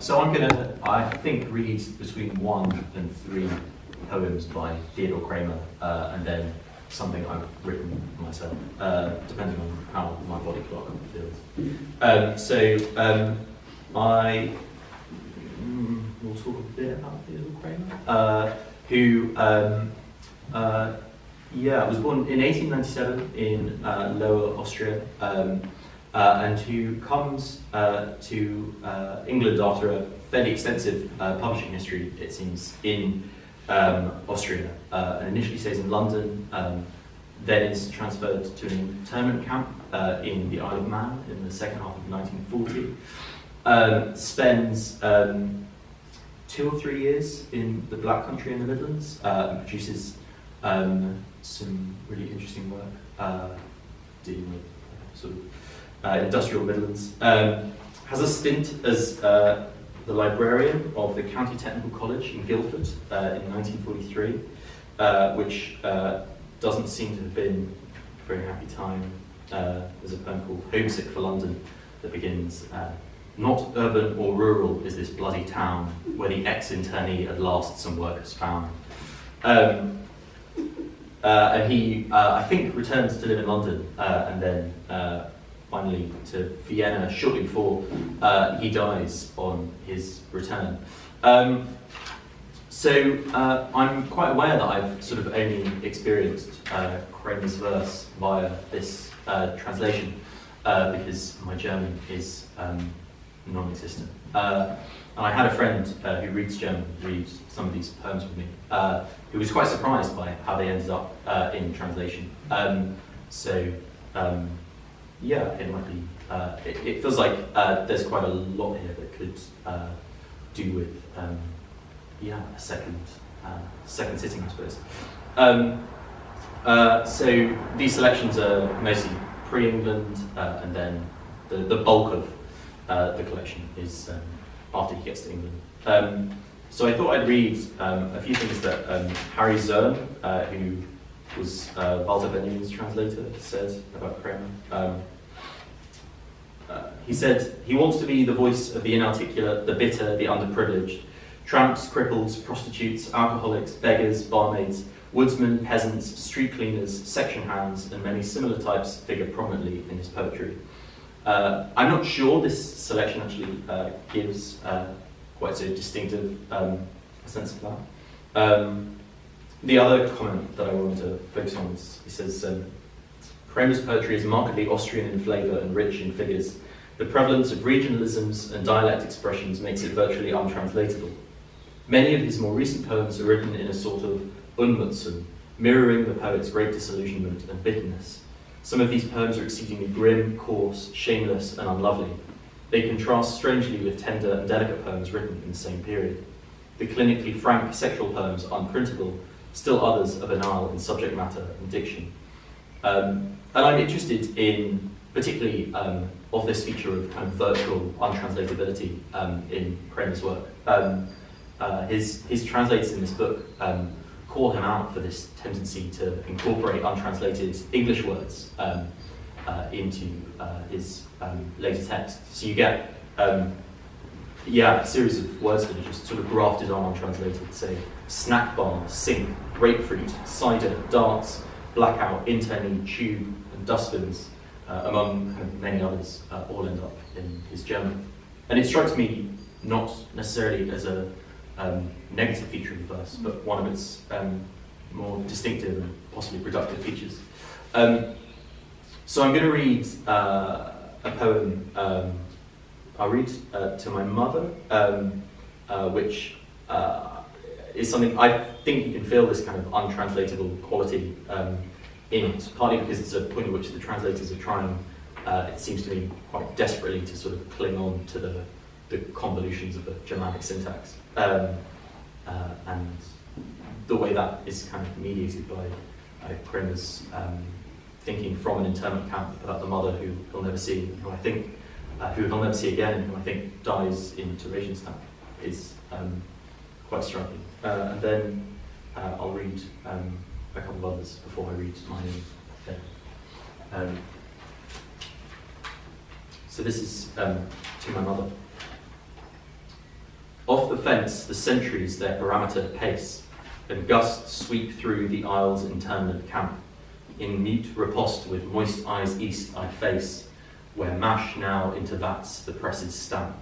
So I'm going to, I think, read between 1 and 3 poems by Theodor Kramer, and then something I've written myself, depending on how my body clock feels. I will talk a bit about Theodor Kramer, who was born in 1897 in Lower Austria, and who comes to England after a fairly extensive publishing history, it seems, in Austria, and initially stays in London, then is transferred to an internment camp in the Isle of Man in the second half of 1940. Spends 2 or 3 years in the Black Country in the Midlands, and produces some really interesting work dealing with sort of industrial Midlands. Has a stint as the librarian of the County Technical College in Guildford in 1943, which doesn't seem to have been a very happy time. There's a poem called Homesick for London that begins, "Not urban or rural is this bloody town, where the ex-internee at last some work has found." And he, I think, returns to live in London, and then finally to Vienna shortly before he dies on his return. I'm quite aware that I've sort of only experienced Kramer's verse via this translation, because my German is non-existent. And I had a friend who reads German read some of these poems with me, who was quite surprised by how they ended up in translation. It might be. It feels like there's quite a lot here that could do with a second sitting, I suppose. So these selections are mostly pre-England, and then the bulk of the collection is after he gets to England. So I thought I'd read a few things that Harry Zern, who was Walter Benjamin's translator, said about Kramer. He said, "He wants to be the voice of the inarticulate, the bitter, the underprivileged. Tramps, cripples, prostitutes, alcoholics, beggars, barmaids, woodsmen, peasants, street cleaners, section hands, and many similar types figure prominently in his poetry." I'm not sure this selection actually gives quite a distinctive sense of that. The other comment that I wanted to focus on is, he says, Kramer's poetry is markedly Austrian in flavour and rich in figures. The prevalence of regionalisms and dialect expressions makes it virtually untranslatable. Many of his more recent poems are written in a sort of Unmutzen, mirroring the poet's great disillusionment and bitterness. Some of these poems are exceedingly grim, coarse, shameless, and unlovely. They contrast strangely with tender and delicate poems written in the same period. The clinically frank sexual poems are unprintable, still others are banal in subject matter and diction. And I'm interested in, particularly, of this feature of kind of virtual untranslatability in Kramer's work. His translators in this book call him out for this tendency to incorporate untranslated English words into his later text. So you get a series of words that are just sort of grafted on untranslated, say snack bar, sink, grapefruit, cider, darts, blackout, internee, tube, and dustbins, among kind of many others, all end up in his German. And it strikes me not necessarily as a negative feature of the verse, but one of its more distinctive and possibly productive features. So I'm going to read a poem I'll read to my mother, which is something I think you can feel this kind of untranslatable quality in it, partly because it's a point at which the translators are trying, it seems to me, quite desperately to sort of cling on to the convolutions of the Germanic syntax. And the way that is kind of mediated by Kramer's thinking from an internment camp about the mother who he'll never see, who I think, who he'll never see again, and who I think dies in Theresienstadt, is quite striking. And then I'll read a couple of others before I read mine. So this is to my mother. Off the fence, the sentries their parameter pace, and gusts sweep through the aisle's internment camp. In mute riposte with moist eyes east I face, where mash now into vats the presses stamp.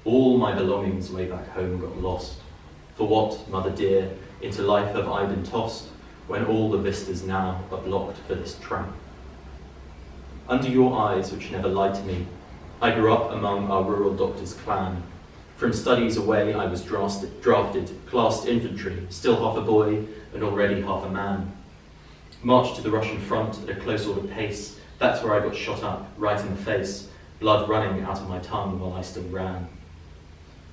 All my belongings way back home got lost. For what, mother dear, into life have I been tossed, when all the vistas now are blocked for this tramp? Under your eyes, which never lied to me, I grew up among our rural doctor's clan. From studies away I was drafted, classed infantry, still half a boy and already half a man. Marched to the Russian front at a close order pace, that's where I got shot up, right in the face, blood running out of my tongue while I still ran.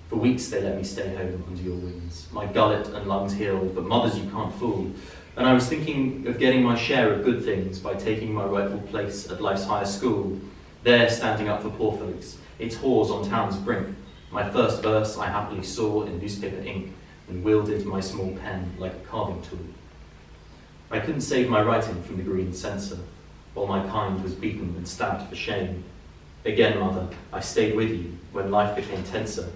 For weeks they let me stay home under your wings, my gullet and lungs healed, but mothers you can't fool. And I was thinking of getting my share of good things by taking my rightful place at life's higher school, there standing up for poor folks, its whores on town's brink. My first verse I happily saw in newspaper ink and wielded my small pen like a carving tool. I couldn't save my writing from the green censor, while my kind was beaten and stabbed for shame. Again, mother, I stayed with you when life became tenser,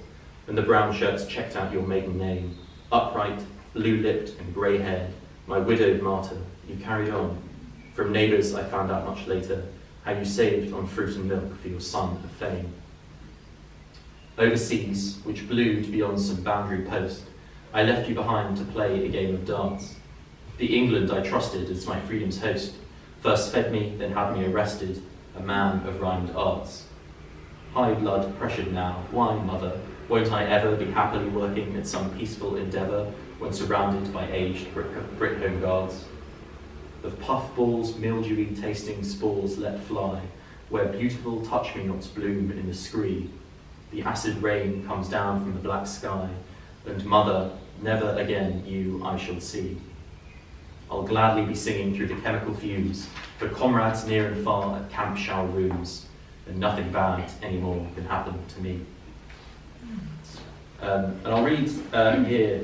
and the brown shirts checked out your maiden name. Upright, blue-lipped and grey-haired, my widowed martyr, you carried on. From neighbours I found out much later how you saved on fruit and milk for your son of fame. Overseas, which blued beyond some boundary post, I left you behind to play a game of darts. The England I trusted as my freedom's host first fed me, then had me arrested, a man of rhymed arts. High blood pressured now, why, mother, won't I ever be happily working at some peaceful endeavour when surrounded by aged brick home guards? Of puffballs, mildewy tasting spores let fly, where beautiful touch-me-nots bloom in the scree. The acid rain comes down from the black sky, and mother, never again you I shall see. I'll gladly be singing through the chemical fumes for comrades near and far at camp shower rooms, and nothing bad anymore can happen to me. And I'll read here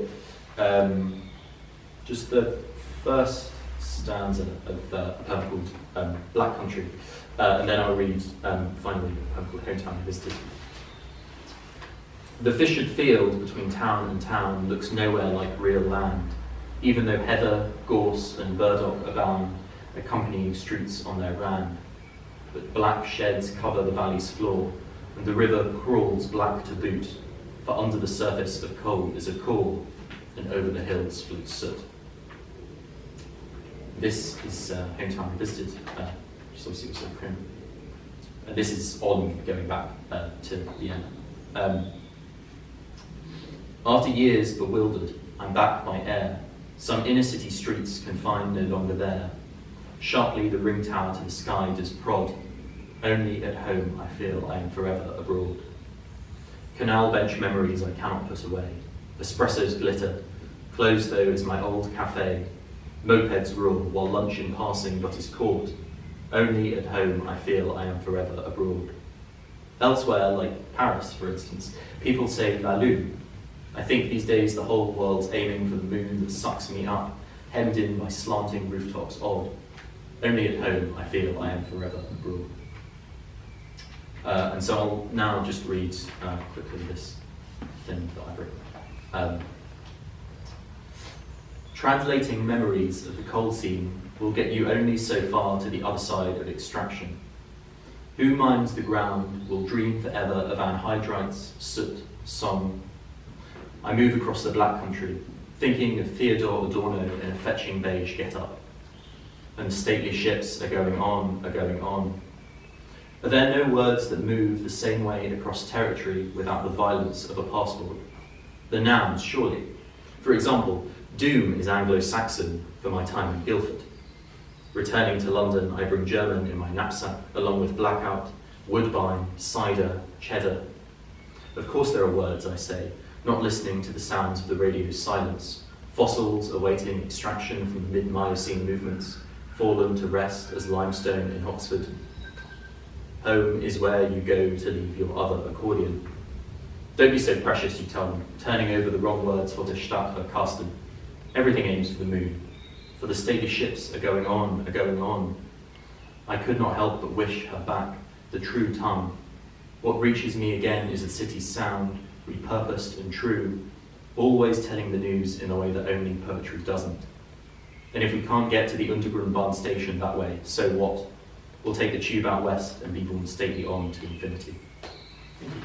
just the first stanza of a poem called Black Country, and then I'll read finally a poem called Hometown Revisited. The fissured field between town and town looks nowhere like real land, even though heather, gorse and burdock abound, accompanying streets on their round. But black sheds cover the valley's floor, and the river crawls black to boot, for under the surface of coal is a core, and over the hills floats soot. This is Hometown Revisited, which is obviously also a poem. And this is on going back to the end. After years bewildered, I'm back by air. Some inner city streets confined no longer there. Sharply the ring tower to the sky does prod. Only at home I feel I am forever abroad. Canal bench memories I cannot put away. Espressos glitter. Closed though is my old cafe. Mopeds roar while lunch in passing but is caught. Only at home I feel I am forever abroad. Elsewhere, like Paris for instance, people say la lune. I think these days the whole world's aiming for the moon that sucks me up, hemmed in by slanting rooftops odd. Only at home I feel I am forever abroad. And so I'll now just read quickly this thing that I've written. Translating memories of the coal scene will get you only so far to the other side of extraction. Who mines the ground will dream forever of anhydrites, soot, song. I move across the Black Country, thinking of Theodore Adorno in a fetching beige get-up. And the stately ships are going on, are going on. Are there no words that move the same way across territory without the violence of a passport? The nouns, surely. For example, doom is Anglo-Saxon for my time in Guildford. Returning to London, I bring German in my knapsack, along with blackout, woodbine, cider, cheddar. Of course there are words, I say, not listening to the sounds of the radio's silence, fossils awaiting extraction from the mid-Miocene movements, fallen to rest as limestone in Oxford. Home is where you go to leave your other accordion. Don't be so precious, you tell them, turning over the wrong words for the Stadt for Karsten. Everything aims for the moon, for the stately ships are going on, are going on. I could not help but wish her back, the true tongue. What reaches me again is the city's sound, repurposed and true, always telling the news in a way that only poetry doesn't. And if we can't get to the Undergrundbahn station that way, so what? We'll take the tube out west and leave them stately on to infinity. Thank you.